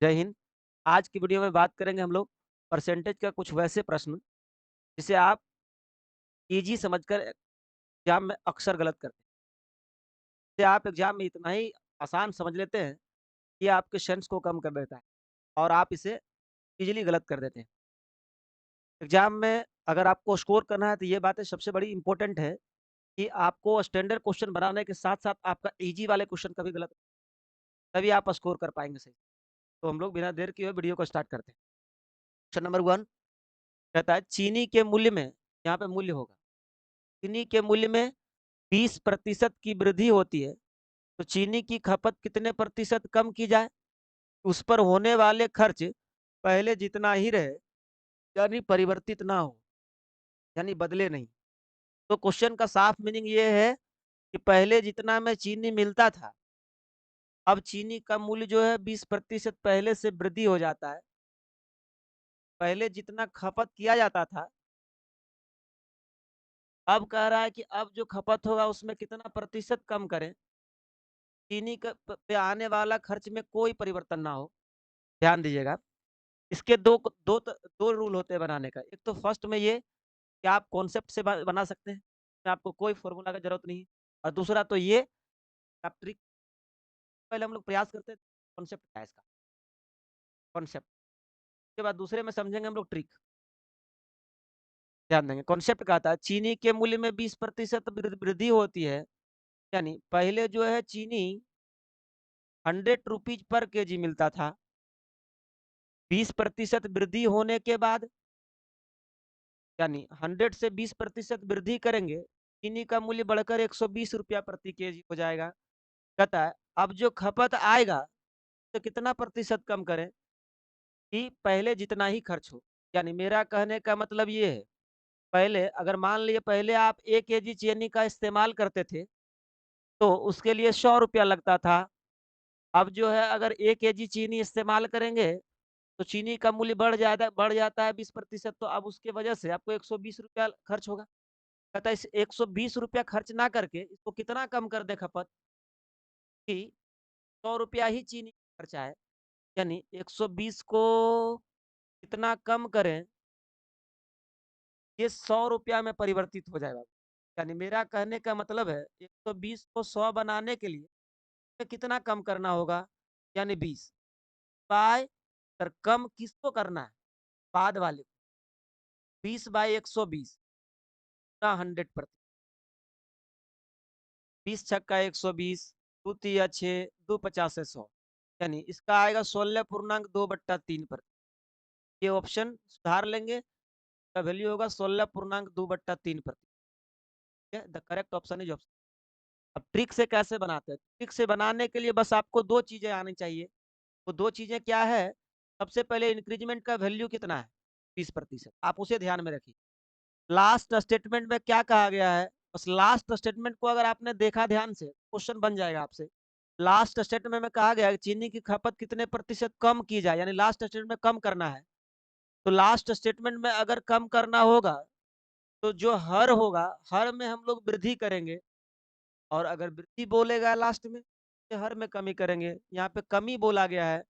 जय हिंद। आज की वीडियो में बात करेंगे हम लोग परसेंटेज का कुछ वैसे प्रश्न जिसे आप ईज़ी समझकर एग्ज़ाम में अक्सर गलत करते हैं। जिसे आप एग्ज़ाम में इतना ही आसान समझ लेते हैं कि आपके सेंस को कम कर देता है और आप इसे ईज़िली गलत कर देते हैं। एग्ज़ाम में अगर आपको स्कोर करना है तो ये बातें सबसे बड़ी इम्पोर्टेंट है कि आपको स्टैंडर्ड क्वेश्चन बनाने के साथ-साथ आपका ईज़ी वाले क्वेश्चन का भी गलत तभी आप स्कोर कर पाएँगे सही। तो हम लोग बिना देर किए हुए वीडियो को स्टार्ट करते हैं। क्वेश्चन नंबर 1 कहता है चीनी के मूल्य में यहाँ पे मूल्य होगा। चीनी के मूल्य में 20% की वृद्धि होती है, तो चीनी की खपत कितने प्रतिशत कम की जाए? उस पर होने वाले खर्च पहले जितना ही रहे, यानी परिवर्तित ना हो, यानी बदले नहीं। तो क्वेश्चन का साफ मीनिंग ये है कि पहले जितना में चीनी मिलता था, अब चीनी का मूल्य जो है 20% पहले से वृद्धि हो जाता है। पहले जितना खपत किया जाता था, अब कह रहा है कि अब जो खपत होगा उसमें कितना प्रतिशत कम करें, चीनी पे आने वाला खर्च में कोई परिवर्तन ना हो। ध्यान दीजिएगा। इसके 2 रूल होते हैं बनाने का। एक तो फर्स्ट में ये कि आप कॉन्सेप्ट से ब बना सकते हैं, इसमें आपको कोई फ़ॉर्मूला का ज़रूरत नहीं है। और दूसरा तो ये आप ट्रिक पहले हम लोग प्रयास करते हैं, कॉन्सेप्ट क्या है इसका? कॉन्सेप्ट। उसके बाद दूसरे में समझेंगे हम लोग ट्रिक। ध्यान देंगे। कॉन्सेप्ट क्या था? चीनी के मूल्य में 20% वृद्धि होती है, यानी पहले जो है चीनी ₹100 पर केजी मिलता था। 20% वृद्धि होने के बाद यानी 100 से 20% वृद्धि करेंगे, चीनी का मूल्य बढ़कर ₹120 प्रति केजी हो जाएगा। कहता है, अब जो खपत आएगा, तो कितना प्रतिशत कम करें कि पहले जितना ही खर्च हो? यानी मेरा कहने का मतलब ये है, पहले अगर मान लीजिए पहले आप 1 केजी चीनी का इस्तेमाल करते थे, तो उसके लिए ₹100 लगता था। अब जो है अगर 1 केजी चीनी इस्तेमाल करेंगे, तो चीनी का मूल्य बढ़ जाता है 20%, तो अब उसके वजह से आपको ₹120 खर्च होगा। कहता है इस ₹120 खर्च ना करके इसको कितना कम कर दें खपत कि ₹100 ही चीनी खर्चा है। यानी 120 को कितना कम करें, ये ₹100 में परिवर्तित हो जाएगा। यानी मेरा कहने का मतलब है 120 को 100 बनाने के लिए हमें कितना कम करना होगा? यानी 20 बाय सर कम किसको करना है? बाद वाले को। 20 बाय 120 ना 100%। 20 छक्का 120, 2 तिया 6, 2 पचासे 100 यानी इसका आएगा 16.2/3 पर। ये ऑप्शन सुधार लेंगे, इसका वैल्यू होगा 16.2/3 पर। ठीक है, the correct option is option. अब ट्रिक से कैसे बनाते हैं? ट्रिक से बनाने के लिए बस आपको 2 चीज़ें आनी चाहिए। वो 2 चीज़ें क्या है? सबसे पहले इंक्रीज़मेंट का वैल्यू कितना है? 20%। आप उसे ध्यान में रखिए। लास्ट स्टेटमेंट में क्या कहा गया है? बस लास्ट स्टेटमेंट को अगर आपने देखा ध्यान से, क्वेश्चन बन जाएगा आपसे। लास्ट स्टेटमेंट में कहा गया है कि चीनी की खपत कितने प्रतिशत कम की जाए, यानी लास्ट स्टेटमेंट में कम करना है। तो लास्ट स्टेटमेंट में अगर कम करना होगा, तो जो हर होगा, हर में हम लोग वृद्धि करेंगे और अगर वृद्धि बोलेगा लास्ट में, तो हर में कमी करेंगे। यहाँ पे कमी बोला गया है,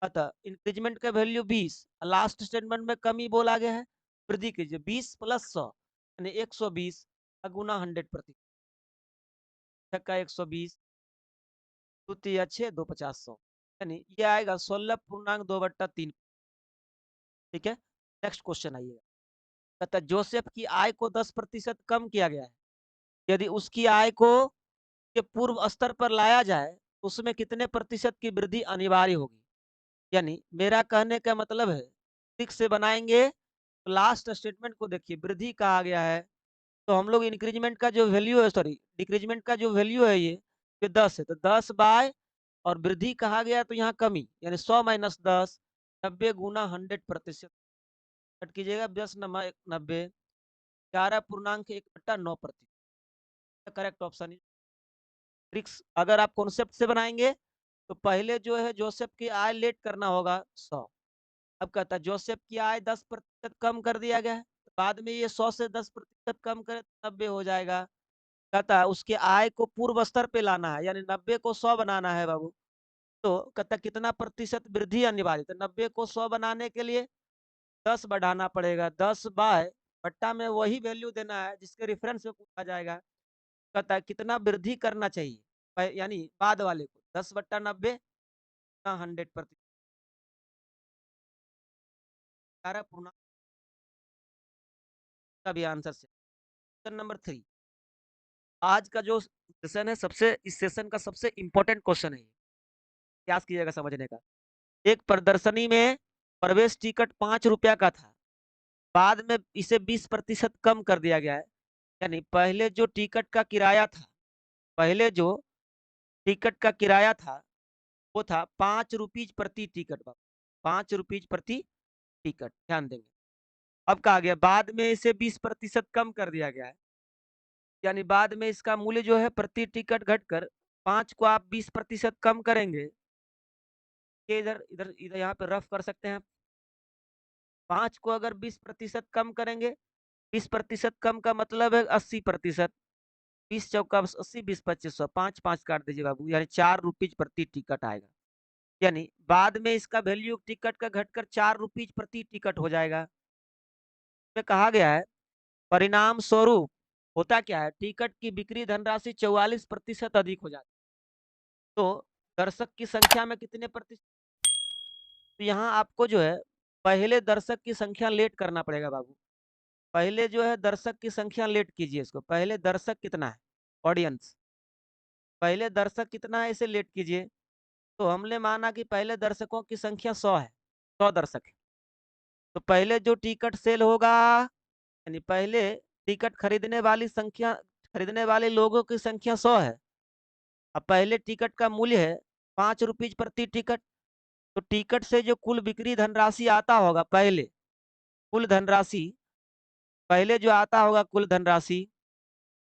अतः इंक्रीजमेंट का वैल्यू 20, लास्ट स्टेटमेंट में कमी बोला गया है, वृद्धि कीजिए 20 प्लस 100 यानी 120 गुना 100%। छक्का 120, द्वितीय 6, 2 50 100 यानी ये आएगा 16.2/3। ठीक है, नेक्स्ट क्वेश्चन आइएगा। कहता है जोसेफ की आय को 10% कम किया गया है। यदि उसकी आय को के पूर्व स्तर पर लाया जाए, उसमें कितने प्रतिशत की वृद्धि अनिवार्य होगी? यानी मेरा कहने का मतलब है, ठीक से बनाएँगे, तो लास्ट स्टेटमेंट को देखिए वृद्धि कहा गया है, तो हम लोग इंक्रीज़मेंट का जो वैल्यू है सॉरी डिक्रीज़मेंट का जो वैल्यू है ये 10 है, तो 10 बाय और वृद्धि कहा गया है तो यहाँ कमी, यानी 100 माइनस 10, 90 गुना 100%। कट कीजिएगा 10 नमा 90, 11.1/9%। Correct option is tricks. अगर आप कॉन्सेप्ट से बनाएँगे, तो पहले जो है जोसेफ की आय लेट करना होगा 100। अब कहता है जोसेफ की आय 10% कम कर दिया गया है, तो बाद में ये 100 से 10% कम करे तो 90 हो जाएगा। कहता है उसके आय को पूर्व स्तर पे लाना है, यानी 90 को 100 बनाना है बाबू। तो कहता कितना प्रतिशत वृद्धि अनिवार्य, तो 90 को 100 बनाने के लिए 10 बढ़ाना पड़ेगा, 10 बाय बट्टा में वही वैल्यू देना है जिसके रेफरेंस में पूछा जाएगा। कहता है कितना वृद्धि करना चाहिए, यानी बाद वाले को 10/90 100%, 11 का भी आंसर से। क्वेश्चन नंबर 3, आज का जो सेशन है सबसे, इस सेशन का सबसे इंपॉर्टेंट क्वेश्चन है, प्रयास कीजिएगा समझने का। एक प्रदर्शनी में प्रवेश टिकट 5 रुपया का था, बाद में इसे 20% कम कर दिया गया है। यानी पहले जो टिकट का किराया था, पहले जो टिकट का किराया था वो था 5 रुपीज प्रति टिकट, 5 रुपीज प्रति टिकट, ध्यान देंगे। अब कहा गया बाद में इसे 20% कम कर दिया गया है, यानी बाद में इसका मूल्य जो है प्रति टिकट घटकर 5 को आप 20% कम करेंगे, ये इधर इधर इधर यहाँ पे रफ कर सकते हैं। 5 को अगर 20% कम करेंगे, 20% कम का मतलब है 80%, 20 चौका 80, 20 2500, 5 5 काट दीजिए बाबू, यानी 4 रुपीज प्रति टिकट आएगा। यानी बाद में इसका वैल्यू टिकट का घटकर 4 रुपीज प्रति टिकट हो जाएगा। में कहा गया है परिणाम स्वरूप होता क्या है, टिकट की बिक्री धनराशि 44% अधिक हो जाती है। तो दर्शक की संख्या में कितने प्रतिशत, तो यहाँ आपको जो है पहले दर्शक की संख्या लेट करना पड़ेगा बाबू। पहले जो है दर्शक की संख्या लेट कीजिए इसको, पहले दर्शक कितना है, ऑडियंस, पहले दर्शक कितना है इसे लेट कीजिए। तो हमने माना कि पहले दर्शकों की संख्या 100 है, 100 दर्शक है। तो पहले जो टिकट सेल होगा, यानी पहले टिकट खरीदने वाली संख्या, खरीदने वाले लोगों की संख्या 100 है। अब पहले टिकट का मूल्य है 5 रुपीज प्रति टिकट, तो टिकट से जो कुल बिक्री धनराशि आता होगा, पहले कुल धनराशि, पहले जो आता होगा कुल धनराशि,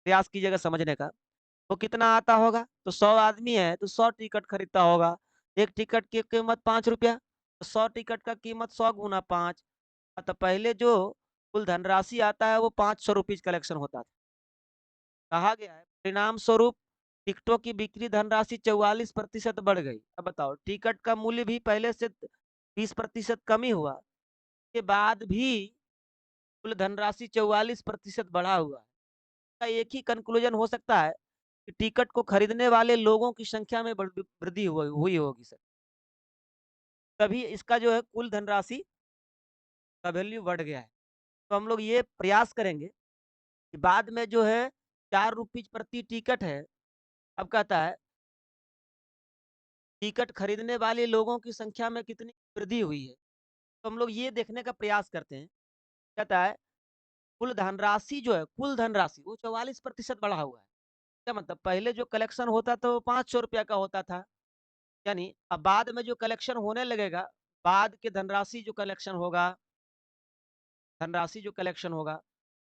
प्रयास कीजिएगा समझने का, वो कितना आता होगा, तो 100 आदमी है तो 100 टिकट खरीदता होगा, एक टिकट की कीमत 5 रुपया, तो 100 टिकट का कीमत 100 गुना 5, तो पहले जो कुल धनराशि आता है वो 500 रुपीज कलेक्शन होता था। कहा गया है परिणाम स्वरूप टिकटों की बिक्री धनराशि 44% बढ़ गई। अब बताओ टिकट का मूल्य भी पहले से 20% कम ही हुआ, के बाद भी कुल धनराशि 44% बढ़ा हुआ है। का एक ही कंक्लूजन हो सकता है कि टिकट को खरीदने वाले लोगों की संख्या में वृद्धि हुई होगी सर, तभी इसका जो है कुल धनराशि का वैल्यू बढ़ गया है। तो हम लोग ये प्रयास करेंगे कि बाद में जो है 4 रुपीज प्रति टिकट है, अब कहता है टिकट खरीदने वाले लोगों की संख्या में कितनी वृद्धि हुई है, तो हम लोग ये देखने का प्रयास करते हैं। कहता है कुल धनराशि जो है, कुल धनराशि वो 44% बढ़ा हुआ है। क्या मतलब पहले जो कलेक्शन होता था वो 500 रुपया का होता था, यानी अब बाद में जो कलेक्शन होने लगेगा, बाद के धनराशि जो कलेक्शन होगा, धनराशि जो कलेक्शन होगा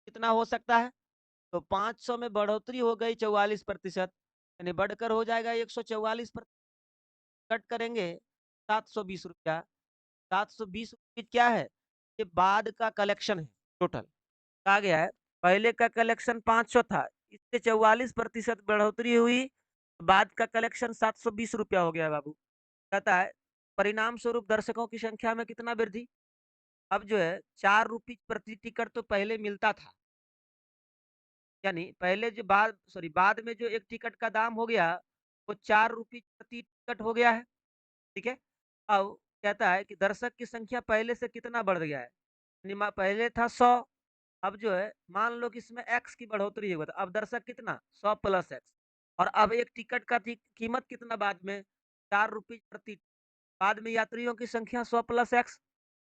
कितना हो सकता है, तो 500 में बढ़ोतरी हो गई 44%, यानी बढ़कर हो जाएगा 144%, कट करेंगे 720 रुपया, 720 रुपये क्या है, ये बाद का कलेक्शन है टोटल। कहा गया है पहले का कलेक्शन 500 था, इससे 44% बढ़ोतरी हुई, बाद का कलेक्शन 720 रुपया हो गया बाबू। कहता है परिणाम स्वरूप दर्शकों की संख्या में कितना वृद्धि, अब जो है 4 रुपये प्रति टिकट तो पहले मिलता था, यानी पहले जो बाद सॉरी बाद में जो एक टिकट का दाम हो गया वो 4 रुपये प्रति टिकट हो गया है, ठीक है। अब कहता है कि दर्शक की संख्या पहले से कितना बढ़ गया है, पहले था 100, अब जो है मान लो कि इसमें एक्स की बढ़ोतरी हुआ, तो अब दर्शक कितना 100 प्लस एक्स, और अब एक टिकट का कीमत कितना बाद में 4 रुपये प्रति, बाद में यात्रियों की संख्या 100 प्लस एक्स,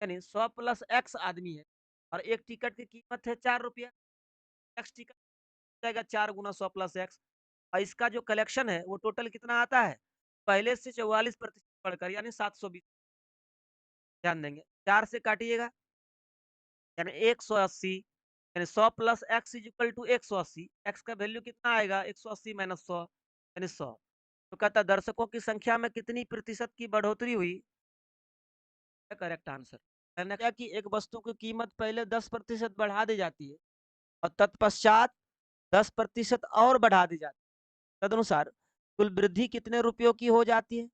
यानी 100 प्लस एक्स आदमी है, और एक टिकट की कीमत है 4 रुपया, एक्स टिकट जाएगा 4 गुना 100 प्लस एक्स, और इसका जो कलेक्शन है वो टोटल कितना आता है, पहले से 44% बढ़कर यानी 720, ध्यान देंगे 4 से काटिएगा यानी 180, यानी 100 plus x is equal to 180, x का वैल्यू कितना आएगा 180 माइनस 100 यानी 100। तो कहता है दर्शकों की संख्या में कितनी प्रतिशत की बढ़ोतरी हुई, करेक्ट आंसर। मैंने कहा कि एक वस्तु की कीमत पहले 10% बढ़ा दी जाती है और तत्पश्चात 10% और बढ़ा दी जाती है, तदनुसार कुल वृद्धि कितने रुपयों की हो जाती है,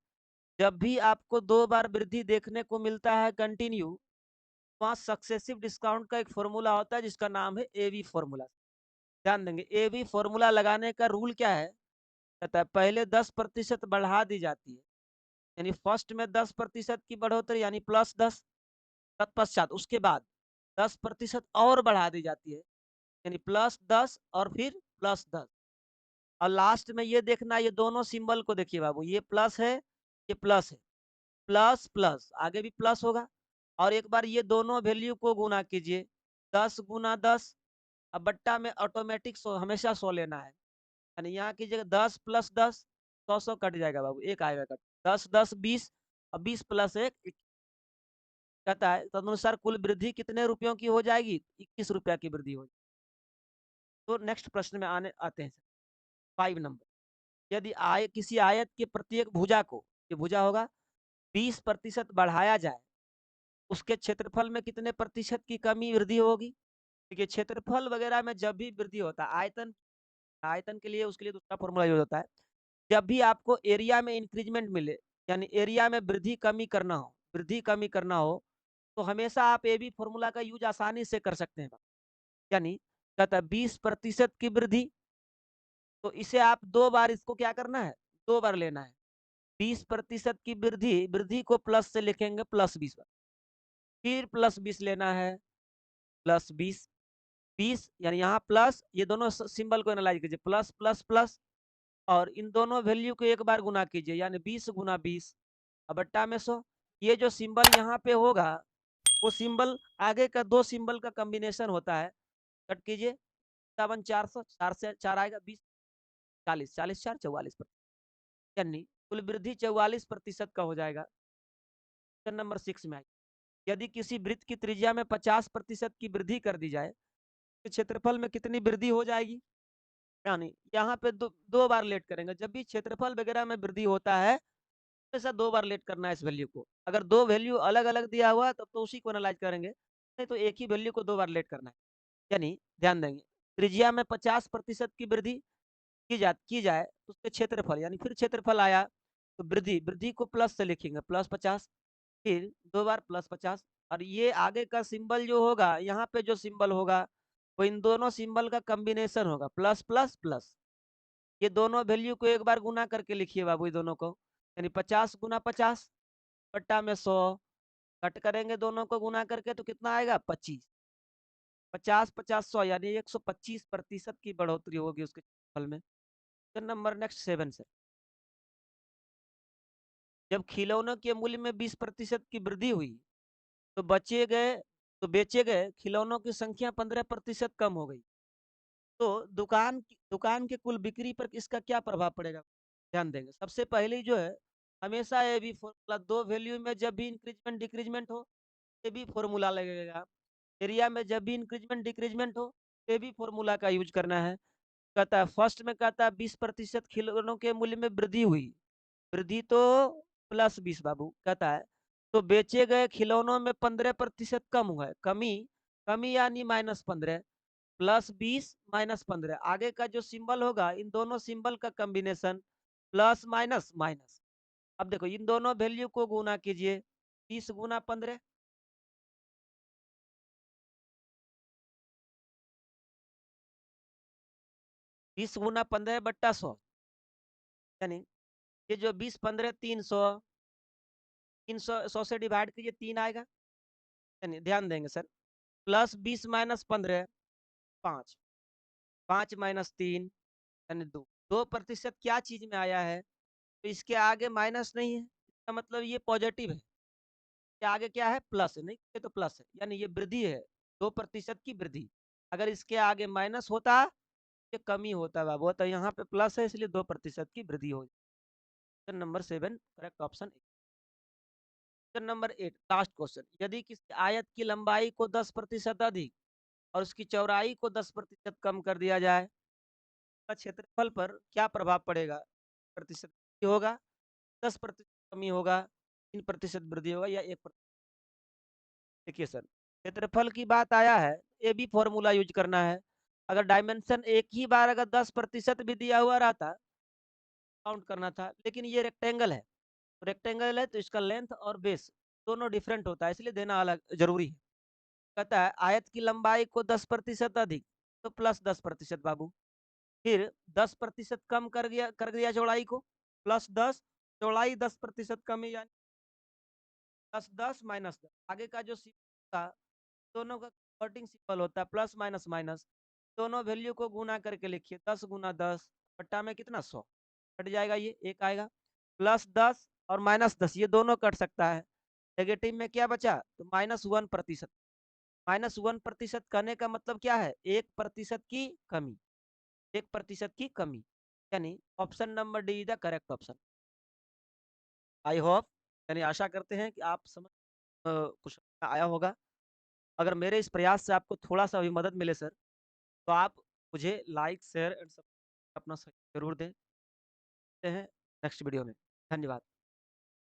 जब भी आपको 2 बार वृद्धि देखने को मिलता है कंटिन्यू, वहाँ सक्सेसिव डिस्काउंट का एक फ़ॉर्मूला होता है जिसका नाम है एबी फ़ॉर्मूला। ध्यान देंगे, एबी फ़ॉर्मूला लगाने का रूल क्या है? कहता है पहले 10% बढ़ा दी जाती है, यानी फर्स्ट में 10% की बढ़ोतरी यानी +10, तत्पश्चात उसके बाद 10% और बढ़ा दी जाती है, यानी +10 और फिर +10, और लास्ट में ये देखना, ये दोनों सिंबल को देखिए बाबू, ये प्लस है, ये प्लस है, प्लस प्लस आगे भी प्लस होगा, और एक बार ये दोनों वैल्यू को गुना कीजिए, 10 गुना 10, अब बट्टा में ऑटोमेटिक 100, हमेशा 100 लेना है, यानी यहाँ कीजिएगा 10 + 10, 100 कट जाएगा बाबू, एक आएगा कट, 10 10 20, और 20 + 1 कहता है तदनुसार कुल वृद्धि कितने रुपयों की हो जाएगी? 21 रुपया की वृद्धि हो जाएगी। तो नेक्स्ट प्रश्न में आने आते हैं 5 नंबर। यदि किसी आयत के प्रत्येक भुजा को, ये भुजा होगा, 20% बढ़ाया जाए, उसके क्षेत्रफल में कितने प्रतिशत की कमी वृद्धि होगी? देखिए क्षेत्रफल वगैरह में जब भी वृद्धि होता है, आयतन आयतन के लिए, उसके लिए दूसरा फॉर्मूला यूज होता है। जब भी आपको एरिया में इंक्रीजमेंट मिले, यानी एरिया में वृद्धि कमी करना हो, तो हमेशा आप ए बी फॉर्मूला का यूज आसानी से कर सकते हैं। यानी कहता है 20% की वृद्धि, तो इसे आप 2 बार इसको क्या करना है? 2 बार लेना है। 20% की वृद्धि, वृद्धि को प्लस से लिखेंगे +20 बार, फिर +20 लेना है, +20, 20 यानी यहाँ प्लस, ये दोनों सिंबल को एनालाइज कीजिए, प्लस प्लस प्लस, और इन दोनों वैल्यू को एक बार गुना कीजिए, यानी 20 गुना 20, अब बट्टा में 100। ये जो सिंबल यहाँ पे होगा, वो सिंबल आगे का 2 सिंबल का कॉम्बिनेशन होता है, कट कीजिए, 57 400, 4 से 4 आएगा 20, 40, 40 4 44, यानी कुल वृद्धि 44% का हो जाएगा। क्वेश्चन नंबर 6 में आइए, यदि किसी वृत्त की त्रिज्या में 50% की वृद्धि कर दी जाए, तो क्षेत्रफल में कितनी वृद्धि हो जाएगी? यानी यहाँ पे दो बार लेट करेंगे, जब भी क्षेत्रफल वगैरह में वृद्धि होता है, हमेशा 2 बार लेट करना है इस वैल्यू को। अगर 2 वैल्यू अलग-अलग दिया हुआ है, तब तो उसी को एनालाइज करेंगे, नहीं तो एक ही वैल्यू को 2 बार लेट करना है। यानी ध्यान देंगे, त्रिज्या में 50% की वृद्धि की जाए, तो उसके क्षेत्रफल, यानी फिर क्षेत्रफल आया, तो वृद्धि, वृद्धि को प्लस से लिखेंगे, +50, फिर 2 बार +50, और ये आगे का सिंबल जो होगा, यहाँ पे जो सिंबल होगा, वो इन दोनों सिंबल का कॉम्बिनेशन होगा, प्लस प्लस प्लस। ये दोनों वैल्यू को एक बार गुना करके लिखिए बाबू, ये दोनों को, यानी 50 गुना 50, बट्टा में 100, कट करेंगे दोनों को गुना करके, तो कितना आएगा? 25, 50 50 100, यानी 125% की बढ़ोतरी होगी उसके फल में। क्वेश्चन नंबर नेक्स्ट 7 से, जब खिलौनों के मूल्य में 20% की वृद्धि हुई, तो बेचे गए खिलौनों की संख्या 15% कम हो गई, तो दुकान के कुल बिक्री पर इसका क्या प्रभाव पड़ेगा? ध्यान देंगे, सबसे पहले जो है, हमेशा ये भी फॉर्मूला, 2 वैल्यू में जब भी इंक्रीजमेंट डिक्रीजमेंट हो, ये भी फॉर्मूला लगेगा। एरिया में जब भी इंक्रीजमेंट डिक्रीजमेंट हो, ये भी फॉर्मूला का यूज करना है। कहता है फर्स्ट में, कहता है 20% खिलौनों के मूल्य में वृद्धि हुई, वृद्धि तो +20 बाबू, कहता है तो बेचे गए खिलौनों में 15% कम हुआ है, कमी, कमी यानी -15, +20 -15, आगे का जो सिंबल होगा, इन दोनों सिंबल का कॉम्बिनेशन, प्लस माइनस माइनस। अब देखो इन दोनों वैल्यू को गुना कीजिए, 30 गुना 15, 20 गुना 15 बट्टा 100, यानी ये जो 20 15 300, 300 100 से डिवाइड कीजिए, 3 आएगा, यानी ध्यान देंगे सर, +20 -15 5, 5 -3 यानी 2, 2% क्या चीज में आया है, तो इसके आगे माइनस नहीं है, इसका मतलब ये पॉजिटिव है, इसके आगे क्या है? प्लस है, नहीं ये तो प्लस है, यानी ये वृद्धि है, 2% की वृद्धि। अगर इसके आगे माइनस होता, ये कमी होता बाबू, तो यहाँ पे प्लस है, इसलिए 2% की वृद्धि हो। Question number 7 correct option. Question number 8 last question, यदि किसी आयत की लंबाई को 10% अधिक और उसकी चौड़ाई को 10% कम कर दिया जाए, तो क्षेत्रफल पर क्या प्रभाव पड़ेगा? प्रतिशत होगा, 10% कमी होगा, 3% वृद्धि होगा, या 1%? देखिए सर, क्षेत्रफल की बात आया है, ये भी फॉर्मूला यूज करना है। अगर डायमेंशन एक ही बार अगर 10% भी दिया हुआ रहता, काउंट करना था, लेकिन ये रेक्टेंगल है, रेक्टेंगल है तो इसका लेंथ और बेस दोनों डिफरेंट होता है, इसलिए देना अलग जरूरी है। कहता है आयत की लंबाई को 10% अधिक, तो +10% बाबू। फिर 10% कम कर दिया चौड़ाई को, +10। चौड़ाई 10% कम है, यानी +10 -10। आगे का जो सिंबल था, दोनों का कन्वर्टिंग सिंबल होता है, प्लस माइनस माइनस। दोनों वैल्यू को गुना करके लिखिए, 10 × 10 बट्टा में कितना 100 कट जाएगा, ये एक आएगा। +10 और -10 ये दोनों कट सकता है। नेगेटिव में क्या बचा, तो -1%। -1% करने का मतलब क्या है, 1% की कमी। 1% की कमी, यानी option number D is the correct option. I hope, यानी आशा करते हैं कि आप समझ कुछ आया होगा। अगर मेरे इस प्रयास से आपको थोड़ा सा भी मदद मिले सर, तो आप मुझे लाइक शेयर एंड अपना सहयोग जरूर दें। मिलते हैं नेक्स्ट वीडियो में। धन्यवाद।